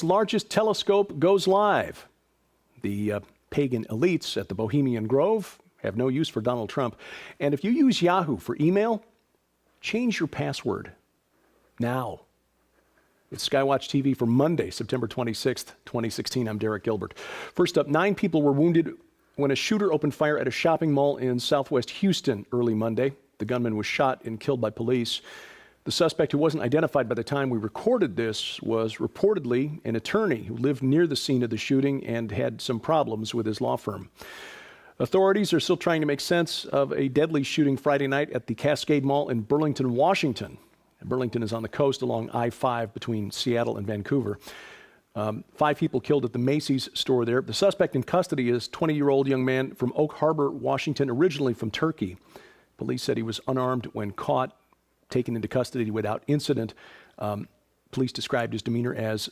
world's largest telescope goes live. The pagan elites at the Bohemian Grove have no use for Donald Trump. And if you use Yahoo for email, change your password now. It's SkyWatch TV for Monday, September 26th, 2016. I'm Derek Gilbert. First up, 9 people were wounded when a shooter opened fire at a shopping mall in southwest Houston early Monday. The gunman was shot and killed by police. The suspect, who wasn't identified by the time we recorded this, was reportedly an attorney who lived near the scene of the shooting and had some problems with his law firm. Authorities are still trying to make sense of a deadly shooting Friday night at the Cascade Mall in Burlington, Washington. Burlington is on the coast along I-5 between Seattle and Vancouver. 5 people killed at the Macy's store there. The suspect in custody is a 20-year-old young man from Oak Harbor, Washington, originally from Turkey. Police said he was unarmed when caught, taken into custody without incident. Police described his demeanor as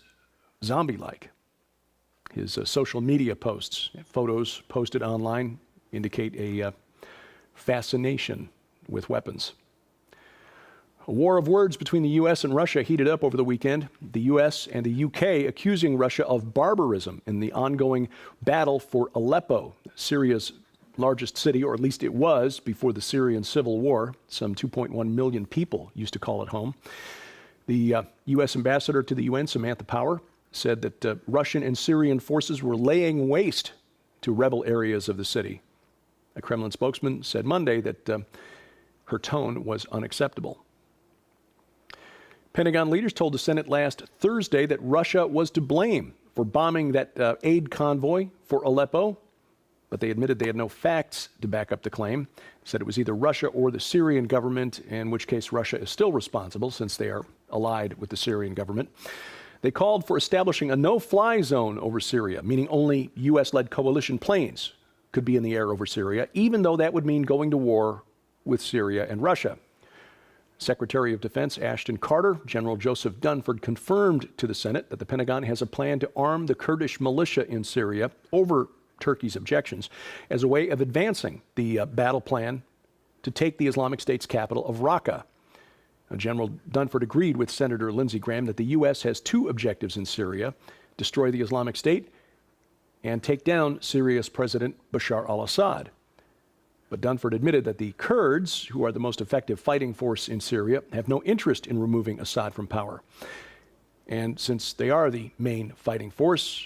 zombie-like. His social media posts, photos posted online, indicate a fascination with weapons. A war of words between the U.S. and Russia heated up over the weekend. The U.S. and the U.K. accusing Russia of barbarism in the ongoing battle for Aleppo, Syria's largest city, or at least it was before the Syrian civil war. Some 2.1 million people used to call it home. The U.S. ambassador to the UN, Samantha Power, said that Russian and Syrian forces were laying waste to rebel areas of the city. A Kremlin spokesman said Monday that her tone was unacceptable. Pentagon leaders told the Senate last Thursday that Russia was to blame for bombing that aid convoy for Aleppo, but they admitted they had no facts to back up the claim. Said it was either Russia or the Syrian government, in which case Russia is still responsible since they are allied with the Syrian government. They called for establishing a no-fly zone over Syria, meaning only U.S.-led coalition planes could be in the air over Syria, even though that would mean going to war with Syria and Russia. Secretary of Defense Ashton Carter, General Joseph Dunford, confirmed to the Senate that the Pentagon has a plan to arm the Kurdish militia in Syria over Turkey's objections as a way of advancing the battle plan to take the Islamic State's capital of Raqqa. General Dunford agreed with Senator Lindsey Graham that the U.S. has 2 objectives in Syria: destroy the Islamic State and take down Syria's President Bashar al-Assad. But Dunford admitted that the Kurds, who are the most effective fighting force in Syria, have no interest in removing Assad from power. And since they are the main fighting force,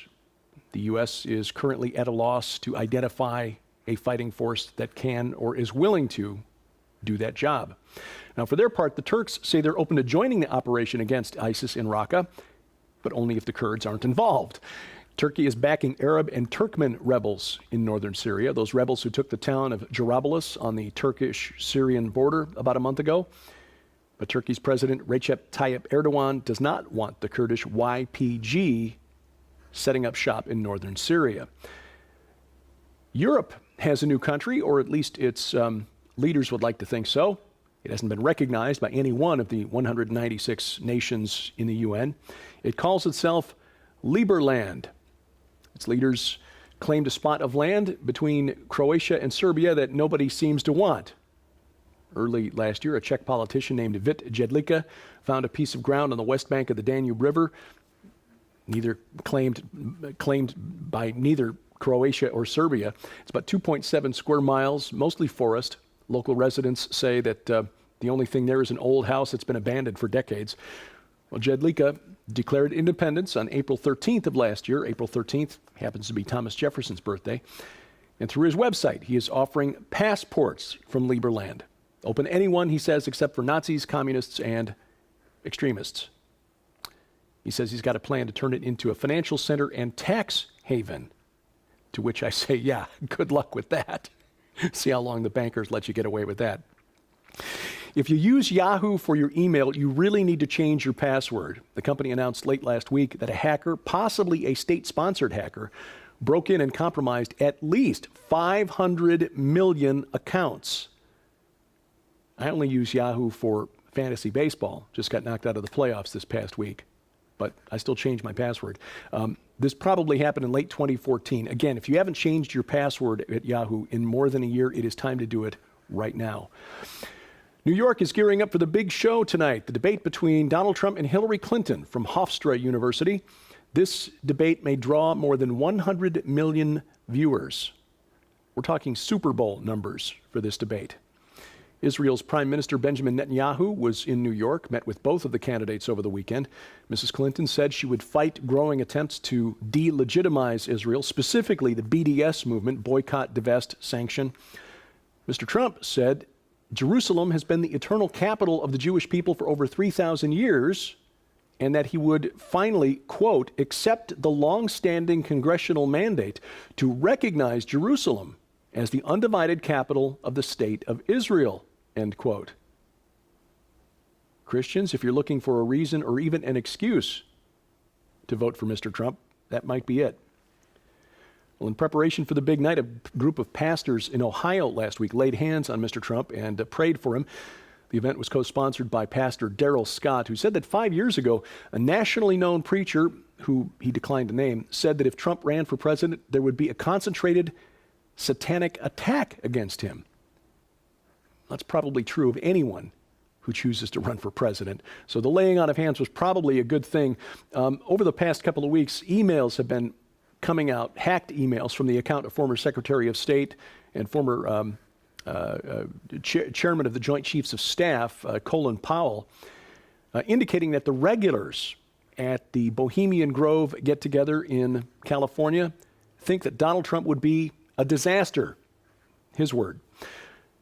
the U.S. is currently at a loss to identify a fighting force that can or is willing to do that job. Now, for their part, the Turks say they're open to joining the operation against ISIS in Raqqa, but only if the Kurds aren't involved. Turkey is backing Arab and Turkmen rebels in northern Syria, those rebels who took the town of Jarablus on the Turkish-Syrian border about a month ago. But Turkey's President Recep Tayyip Erdogan does not want the Kurdish YPG setting up shop in northern Syria. Europe has a new country, or at least its leaders would like to think so. It hasn't been recognized by any one of the 196 nations in the UN. It calls itself Liberland. Its leaders claimed a spot of land between Croatia and Serbia that nobody seems to want. Early last year, a Czech politician named Vít Jedlička found a piece of ground on the west bank of the Danube River, claimed by neither Croatia or Serbia. It's about 2.7 square miles, mostly forest. Local residents say that the only thing there is an old house that's been abandoned for decades. Well, Jedlička declared independence on April 13th of last year. April 13th happens to be Thomas Jefferson's birthday. And through his website, he is offering passports from Liberland. Open to anyone, he says, except for Nazis, communists, and extremists. He says he's got a plan to turn it into a financial center and tax haven, to which I say, yeah, good luck with that. See how long the bankers let you get away with that. If you use Yahoo for your email, you really need to change your password. The company announced late last week that a hacker, possibly a state-sponsored hacker, broke in and compromised at least 500 million accounts. I only use Yahoo for fantasy baseball. Just got knocked out of the playoffs this past week, but I still changed my password. This probably happened in late 2014. Again, if you haven't changed your password at Yahoo in more than a year, it is time to do it right now. New York is gearing up for the big show tonight, the debate between Donald Trump and Hillary Clinton from Hofstra University. This debate may draw more than 100 million viewers. We're talking Super Bowl numbers for this debate. Israel's Prime Minister Benjamin Netanyahu was in New York, met with both of the candidates over the weekend. Mrs. Clinton said she would fight growing attempts to delegitimize Israel, specifically the BDS movement, boycott, divest, sanction. Mr. Trump said Jerusalem has been the eternal capital of the Jewish people for over 3,000 years, and that he would finally, quote, accept the long-standing congressional mandate to recognize Jerusalem as the undivided capital of the state of Israel, end quote. Christians, if you're looking for a reason or even an excuse to vote for Mr. Trump, that might be it. Well, in preparation for the big night, a group of pastors in Ohio last week laid hands on Mr. Trump and prayed for him. The event was co-sponsored by Pastor Darrell Scott, who said that 5 years ago, a nationally known preacher, who he declined to name, said that if Trump ran for president, there would be a concentrated satanic attack against him. That's probably true of anyone who chooses to run for president. So the laying on of hands was probably a good thing. Over the past couple of weeks, emails have been coming out, hacked emails from the account of former Secretary of State and former Chairman of the Joint Chiefs of Staff, Colin Powell, indicating that the regulars at the Bohemian Grove get-together in California think that Donald Trump would be a disaster, his word.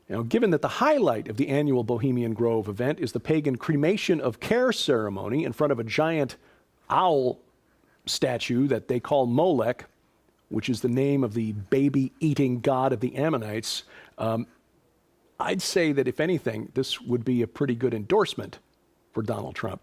Now, given that the highlight of the annual Bohemian Grove event is the pagan cremation of care ceremony in front of a giant owl statue that they call Molech, which is the name of the baby-eating god of the Ammonites, I'd say that, if anything, this would be a pretty good endorsement for Donald Trump.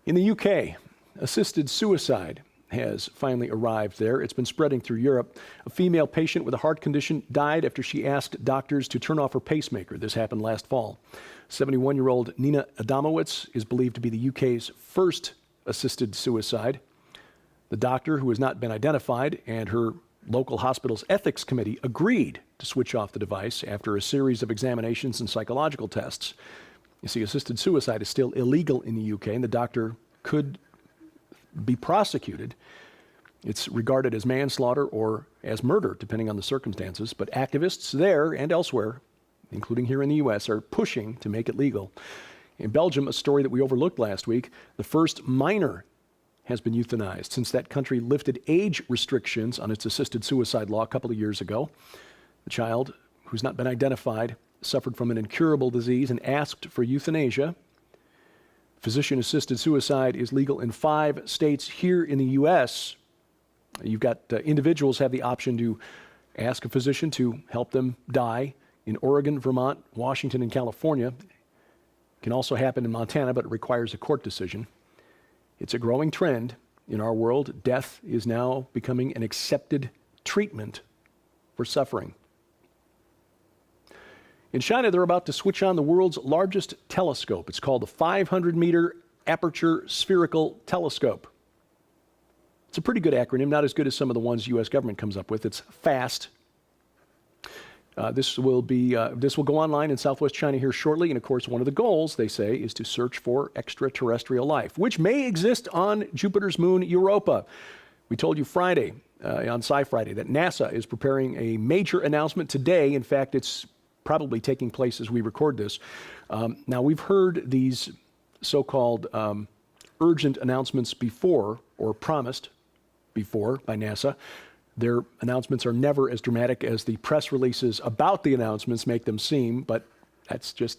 In the UK, assisted suicide has finally arrived there. It's been spreading through Europe. A female patient with a heart condition died after she asked doctors to turn off her pacemaker. This happened last fall. 71-year-old Nina Adamowicz is believed to be the UK's first assisted suicide. The doctor, who has not been identified, and her local hospital's ethics committee agreed to switch off the device after a series of examinations and psychological tests. You see, assisted suicide is still illegal in the UK, and the doctor could be prosecuted. It's regarded as manslaughter or as murder, depending on the circumstances. But activists there and elsewhere, including here in the U.S., are pushing to make it legal. In Belgium, a story that we overlooked last week, the first minor has been euthanized since that country lifted age restrictions on its assisted suicide law a couple of years ago. The child, who's not been identified, suffered from an incurable disease and asked for euthanasia. Physician-assisted suicide is legal in 5 states. Here in the U.S., you've got individuals have the option to ask a physician to help them die in Oregon, Vermont, Washington, and California. It can also happen in Montana, but it requires a court decision. It's a growing trend in our world. Death is now becoming an accepted treatment for suffering. In China, they're about to switch on the world's largest telescope. It's called the 500-meter Aperture Spherical Telescope. It's a pretty good acronym, not as good as some of the ones the U.S. government comes up with. It's FAST. This will go online in southwest China here shortly, and of course, one of the goals, they say, is to search for extraterrestrial life, which may exist on Jupiter's moon, Europa. We told you Friday, on Sci-Friday, that NASA is preparing a major announcement today. In fact, it's probably taking place as we record this. Now, we've heard these so-called urgent announcements before, or promised before by NASA. Their announcements are never as dramatic as the press releases about the announcements make them seem, but that's just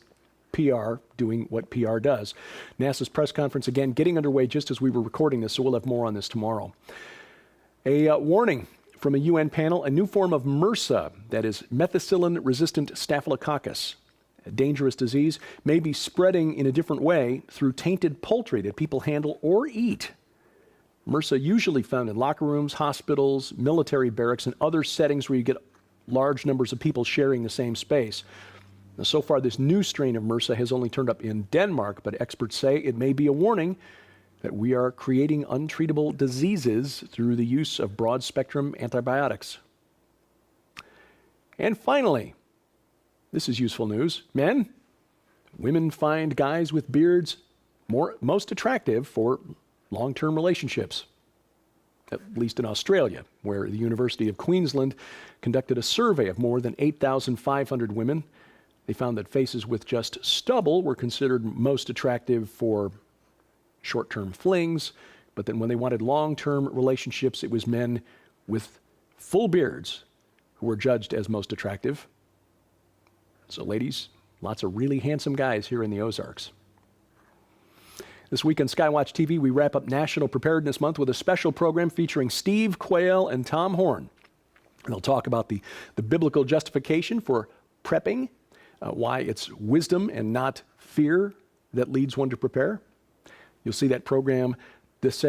PR doing what PR does. NASA's press conference, again, getting underway just as we were recording this, so we'll have more on this tomorrow. A warning from a UN panel: a new form of MRSA, that is methicillin-resistant staphylococcus, a dangerous disease, may be spreading in a different way through tainted poultry that people handle or eat. MRSA usually found in locker rooms, hospitals, military barracks, and other settings where you get large numbers of people sharing the same space. Now, so far, this new strain of MRSA has only turned up in Denmark, but experts say it may be a warning that we are creating untreatable diseases through the use of broad-spectrum antibiotics. And finally, this is useful news. Men, women find guys with beards most attractive for long-term relationships, at least in Australia, where the University of Queensland conducted a survey of more than 8,500 women. They found that faces with just stubble were considered most attractive for short-term flings, but then when they wanted long-term relationships, it was men with full beards who were judged as most attractive. So ladies, lots of really handsome guys here in the Ozarks. This week on SkyWatch TV, we wrap up National Preparedness Month with a special program featuring Steve Quayle and Tom Horn. They'll talk about the biblical justification for prepping, why it's wisdom and not fear that leads one to prepare. You'll see that program this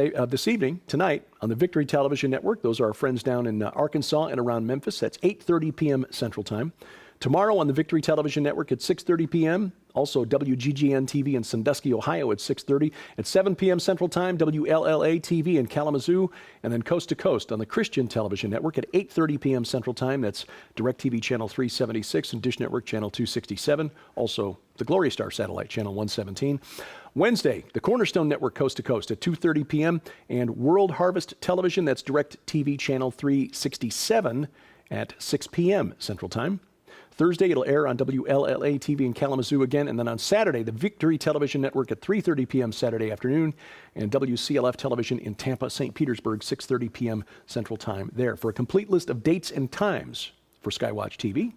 evening, tonight, on the Victory Television Network. Those are our friends down in Arkansas and around Memphis. That's 8:30 p.m. Central Time. Tomorrow on the Victory Television Network at 6:30 p.m., also WGGN-TV in Sandusky, Ohio at 6:30. At 7 p.m. Central Time, WLLA-TV in Kalamazoo, and then Coast to Coast on the Christian Television Network at 8:30 p.m. Central Time. That's DirecTV Channel 376 and Dish Network Channel 267. Also, the Glory Star Satellite Channel 117. Wednesday, the Cornerstone Network Coast to Coast at 2:30 p.m. and World Harvest Television, that's DirecTV Channel 367 at 6 p.m. Central Time. Thursday, it'll air on WLLA-TV in Kalamazoo again, and then on Saturday, the Victory Television Network at 3:30 p.m. Saturday afternoon, and WCLF Television in Tampa, St. Petersburg, 6:30 p.m. Central Time there. For a complete list of dates and times for SkyWatch TV,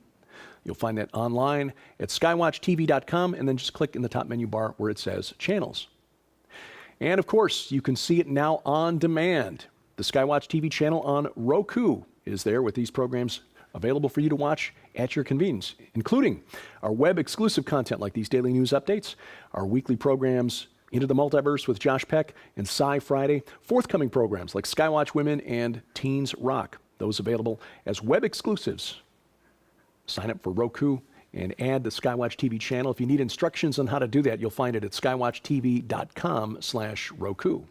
you'll find that online at skywatchtv.com, and then just click in the top menu bar where it says Channels. And of course, you can see it now on demand. The SkyWatch TV channel on Roku is there with these programs available for you to watch at your convenience, including our web-exclusive content like these daily news updates, our weekly programs Into the Multiverse with Josh Peck and Sci Friday, forthcoming programs like Skywatch Women and Teens Rock, those available as web exclusives. Sign up for Roku and add the SkyWatch TV channel. If you need instructions on how to do that, you'll find it at skywatchtv.com/Roku.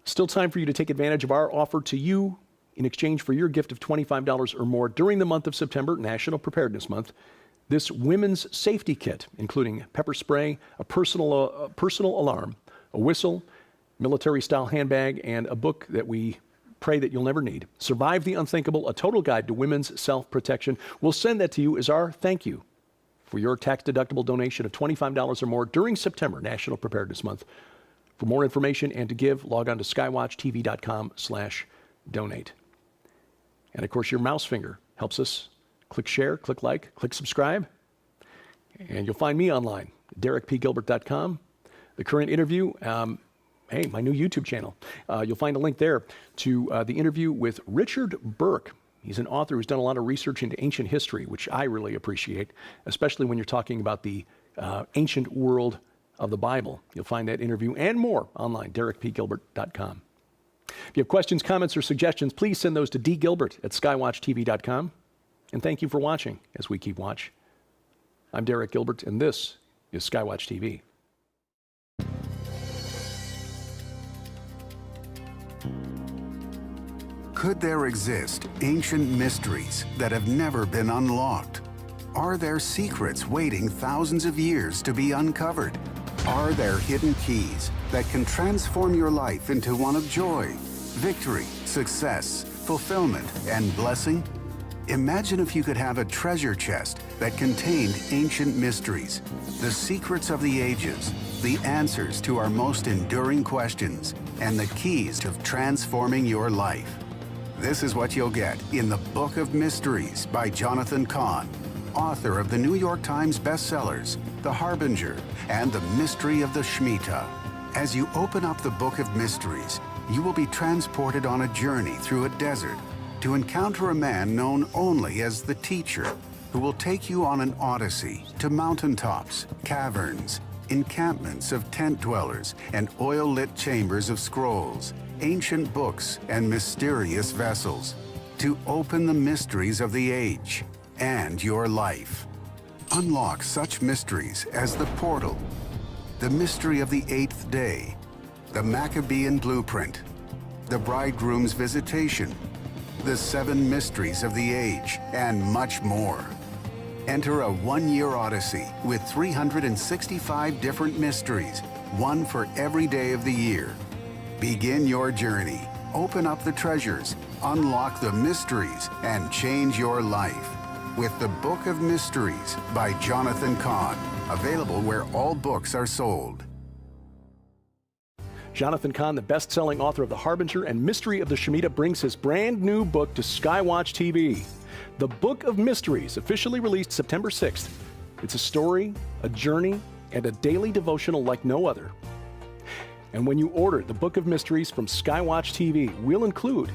Still time for you to take advantage of our offer to you in exchange for your gift of $25 or more during the month of September, National Preparedness Month. This women's safety kit, including pepper spray, a personal alarm, a whistle, military-style handbag, and a book that we pray that you'll never need. Survive the Unthinkable, a total guide to women's self-protection. We'll send that to you as our thank you for your tax-deductible donation of $25 or more during September, National Preparedness Month. For more information and to give, log on to skywatchtv.com/donate. And of course, your mouse finger helps us. Click share, click like, click subscribe. And you'll find me online, DerekPGilbert.com. The current interview, hey, my new YouTube channel. You'll find a link there to the interview with Richard Burke. He's an author who's done a lot of research into ancient history, which I really appreciate, especially when you're talking about the ancient world of the Bible. You'll find that interview and more online, DerekPGilbert.com. If you have questions, comments, or suggestions, please send those to dgilbert@skywatchtv.com. And thank you for watching as we keep watch. I'm Derek Gilbert, and this is SkyWatch TV. Could there exist ancient mysteries that have never been unlocked? Are there secrets waiting thousands of years to be uncovered? Are there hidden keys that can transform your life into one of joy, victory, success, fulfillment, and blessing? Imagine if you could have a treasure chest that contained ancient mysteries, the secrets of the ages, the answers to our most enduring questions, and the keys to transforming your life. This is what you'll get in the Book of Mysteries by Jonathan Cahn, author of the New York Times bestsellers, The Harbinger, and The Mystery of the Shemitah. As you open up the Book of Mysteries, you will be transported on a journey through a desert to encounter a man known only as the Teacher, who will take you on an odyssey to mountaintops, caverns, encampments of tent dwellers, and oil-lit chambers of scrolls, ancient books, and mysterious vessels, to open the mysteries of the age and your life. Unlock such mysteries as the portal, the mystery of the eighth day, the Maccabean blueprint, the bridegroom's visitation, the seven mysteries of the age, and much more. Enter a one-year odyssey with 365 different mysteries one for every day of the year. Begin your journey. Open up the treasures, unlock the mysteries, and change your life with The Book of Mysteries by Jonathan Cahn, available where all books are sold. Jonathan Cahn, the best-selling author of The Harbinger and Mystery of the Shemitah, brings his brand new book to SkyWatchTV. The Book of Mysteries, officially released September 6th. It's a story, a journey, and a daily devotional like no other. And when you order The Book of Mysteries from SkyWatchTV, we'll include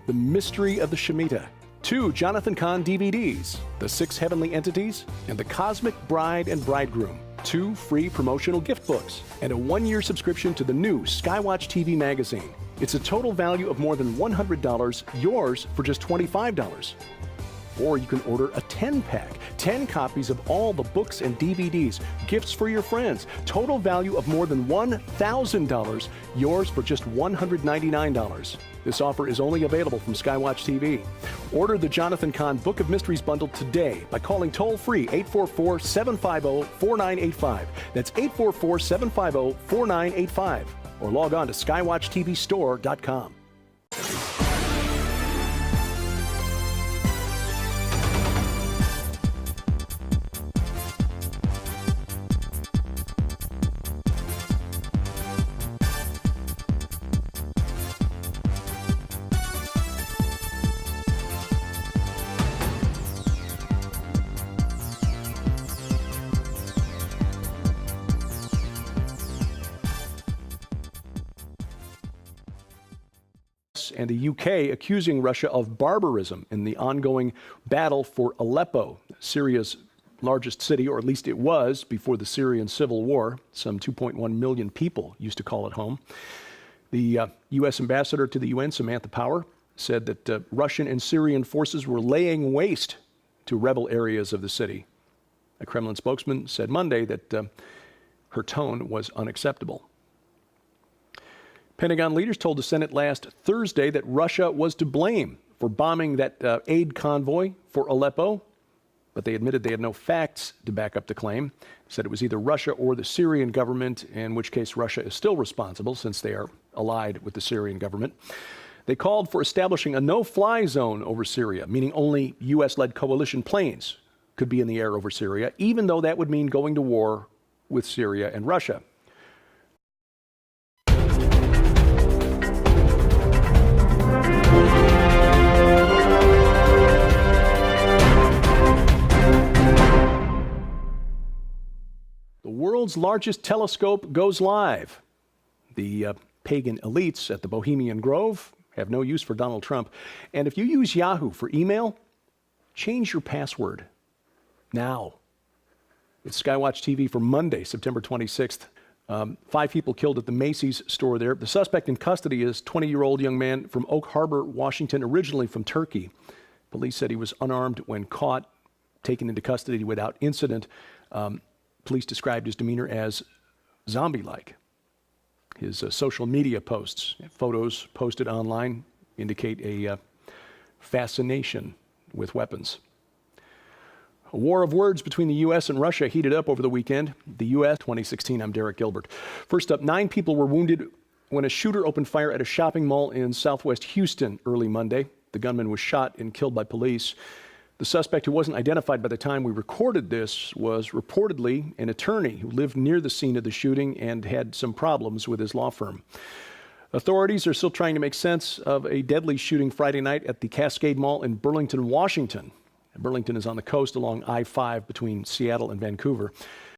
The Mystery of the Shemitah, 2 Jonathan Cahn DVDs, The 6 Heavenly Entities, and The Cosmic Bride and Bridegroom, 2 free promotional gift books, and a 1-year subscription to the new SkyWatchTV magazine. It's a total value of more than $100, yours for just $25. Or you can order a 10-pack, 10 copies of all the books and DVDs, gifts for your friends. Total value of more than $1,000, yours for just $199. This offer is only available from SkyWatch TV. Order the Jonathan Cahn Book of Mysteries bundle today by calling toll-free 844-750-4985. That's 844-750-4985. Or log on to skywatchtvstore.com. And the UK accusing Russia of barbarism in the ongoing battle for Aleppo, Syria's largest city, or at least it was before the Syrian civil war. Some 2.1 million people used to call it home. The U.S. ambassador to the UN, Samantha Power, said that Russian and Syrian forces were laying waste to rebel areas of the city. A Kremlin spokesman said Monday that her tone was unacceptable. Pentagon leaders told the Senate last Thursday that Russia was to blame for bombing that aid convoy for Aleppo, but they admitted they had no facts to back up the claim. Said it was either Russia or the Syrian government, in which case Russia is still responsible since they are allied with the Syrian government. They called for establishing a no-fly zone over Syria, meaning only U.S.-led coalition planes could be in the air over Syria, even though that would mean going to war with Syria and Russia. The world's largest telescope goes live. The pagan elites at the Bohemian Grove have no use for Donald Trump. And if you use Yahoo for email, change your password now. It's SkyWatch TV for Monday, September 26th. 5 people killed at the Macy's store there. The suspect in custody is 20-year-old young man from Oak Harbor, Washington, originally from Turkey. Police said he was unarmed when caught, taken into custody without incident. Police described his demeanor as zombie-like. His social media posts, photos posted online, indicate a fascination with weapons. A war of words between the U.S. and Russia heated up over the weekend. The U.S. 2016, I'm Derek Gilbert. First up, 9 people were wounded when a shooter opened fire at a shopping mall in southwest Houston early Monday. The gunman was shot and killed by police. The suspect, who wasn't identified by the time we recorded this, was reportedly an attorney who lived near the scene of the shooting and had some problems with his law firm. Authorities are still trying to make sense of a deadly shooting Friday night at the Cascade Mall in Burlington, Washington. Burlington is on the coast along I-5 between Seattle and Vancouver.